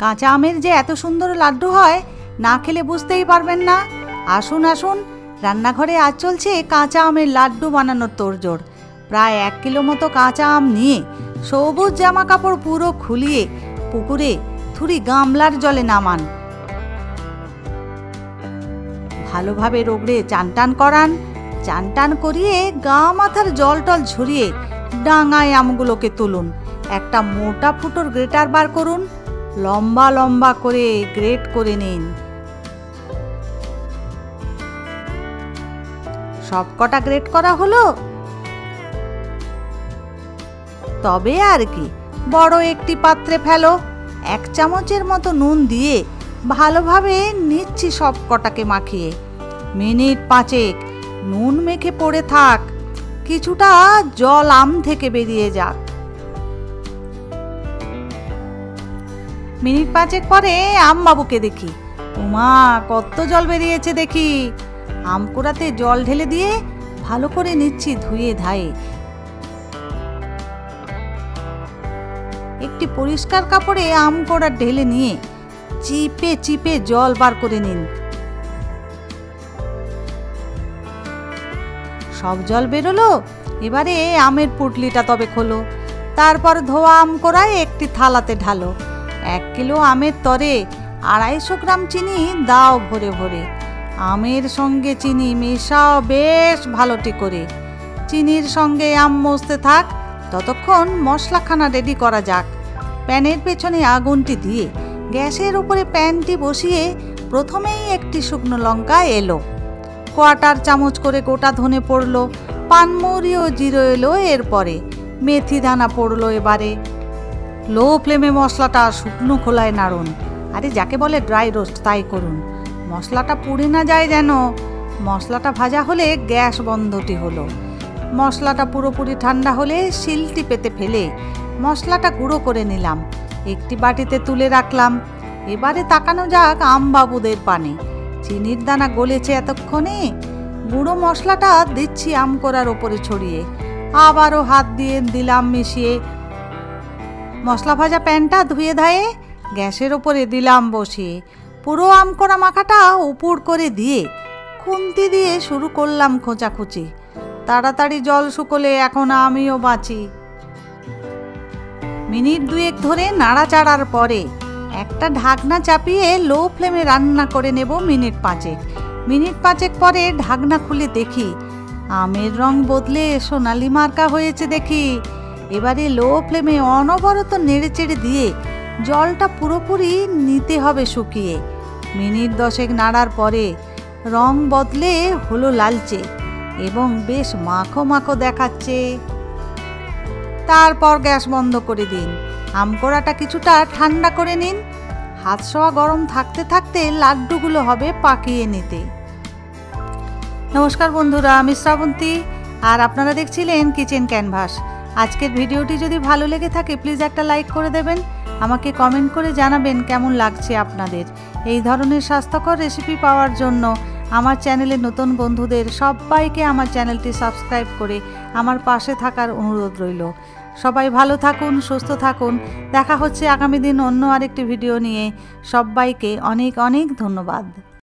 কাঁচা আমের যে এত সুন্দর লাড্ডু হয় না খেলে বুঝতেই পারবেন না। আসুন আসুন, রান্নাঘরে আজ চলছে কাঁচা আমের লাড্ডু বানানোর তোড়জোড়। প্রায় 1 কিলো মতো কাঁচা আম নিয়ে সবুজ জামা কাপড় পুরো খুলিয়ে পুকুরে থুরি গামলার জলে নামান। ভালোভাবে রগড়ে চান করান। চান করিয়ে গা মাথার জল টল ঝরিয়ে ডাঙায় আমগুলোকে তুলুন। একটা মোটা ফুটোর গ্রেটার বার করুন, লম্বা লম্বা করে গ্রেট করে নিন। সবকটা গ্রেট করা হলো? তবে আর কি, বড় একটি পাত্রে ফেলো। 1 চামচের মতো নুন দিয়ে ভালোভাবে নিচ্ছি সবকটাকে মাখিয়ে। মিনিট 5 নুন মেখে পড়ে থাক, কিছুটা জল আম থেকে বেরিয়ে যাক। মিনিট 5 পরে আম বাবুকে দেখি, ওমা কত জল বেরিয়েছে দেখি। আম কোড়াতে জল ঢেলে দিয়ে ভালো করে নিচ্ছি ধুয়ে ধায়ে। একটি পরিষ্কার কাপড়ে আম কোড়া ঢেলে নিয়ে চিপে চিপে জল বার করে নিন। সব জল বেরোলো। এবারে আমের পুটলিটা তবে খোলো। তারপর ধোয়া আম কোড়ায় একটি থালাতে ঢালো। 1 কিলো আমের তরে 250 গ্রাম চিনি দাও ভরে ভরে। আমের সঙ্গে চিনি মেশাও বেশ ভালোটি করে। চিনির সঙ্গে আম মজতে থাক, ততক্ষণ মশলাখানা রেডি করা যাক। প্যানের পেছনে আগুনটি দিয়ে গ্যাসের উপরে প্যানটি বসিয়ে প্রথমেই একটি শুকনো লঙ্কা এলো, 1/4 চামচ করে গোটা ধনে পড়লো, পানমৌরি ও জিরো এলো। এরপরে মেথি দানা পড়লো। এবারে লো ফ্লেমে মশলাটা শুকনো খোলায় নাড়ুন। আরে যাকে বলে ড্রাই রোস্ট তাই করুন, মশলাটা পুড়ে না যায় যেন। মশলাটা ভাজা হলে গ্যাস বন্ধটি হলো। মশলাটা পুরোপুরি ঠান্ডা হলে শিলটি পেতে ফেলে মশলাটা গুঁড়ো করে নিলাম, একটি বাটিতে তুলে রাখলাম। এবারে তাকানো যাক আম বাবুদের পানে। চিনির দানা গলেছে এতক্ষণে। গুঁড়ো মশলাটা দিচ্ছি আম কোড়ার ওপরে ছড়িয়ে, আবারও হাত দিয়ে দিলাম মিশিয়ে। মশলা ভাজা প্যানটা ধুয়ে ধায়ে গ্যাসের ওপরে দিলাম বসিয়ে। পুরো আম কোড়া মাখাটা উপর করে দিয়ে খুন্তি দিয়ে শুরু করলাম খোঁচাখুচি। তাড়াতাড়ি জল শুকোলে এখন আমিও বাঁচি। মিনিট 2 ধরে নাড়াচাড়ার পরে একটা ঢাকনা চাপিয়ে লো ফ্লেমে রান্না করে নেব মিনিট 5। মিনিট 5 পরে ঢাকনা খুলে দেখি আমের রং বদলে সোনালি মার্কা হয়েছে দেখি। এবারে লো ফ্লেমে অনবরত নেড়েচেড়ে দিয়ে জলটা পুরোপুরি নিতে হবে শুকিয়ে। মিনিট 10 নাড়ার পরে রং বদলে হলো লালচে এবং বেশ মাখো মাখো দেখাচ্ছে। তারপর গ্যাস বন্ধ করে দিন। আম কোড়াটা কিছুটা ঠান্ডা করে নিন। হাত ছোঁয়া গরম থাকতে থাকতে লাড্ডুগুলো হবে পাকিয়ে নিতে। নমস্কার বন্ধুরা, আমি শ্রাবন্তী আর আপনারা দেখছিলেন কিচেন ক্যানভাস। আজকের ভিডিওটি যদি ভালো লেগে থাকে প্লিজ একটা লাইক করে দেবেন। আমাকে কমেন্ট করে জানাবেন কেমন লাগছে আপনাদের। এই ধরনের স্বাস্থ্যকর রেসিপি পাওয়ার জন্য আমার চ্যানেলে নতুন বন্ধুদের সবাইকে আমার চ্যানেলটি সাবস্ক্রাইব করে আমার পাশে থাকার অনুরোধ রইল। সবাই ভালো থাকুন, সুস্থ থাকুন। দেখা হচ্ছে আগামী দিন অন্য আরেকটি ভিডিও নিয়ে। সবাইকে অনেক অনেক ধন্যবাদ।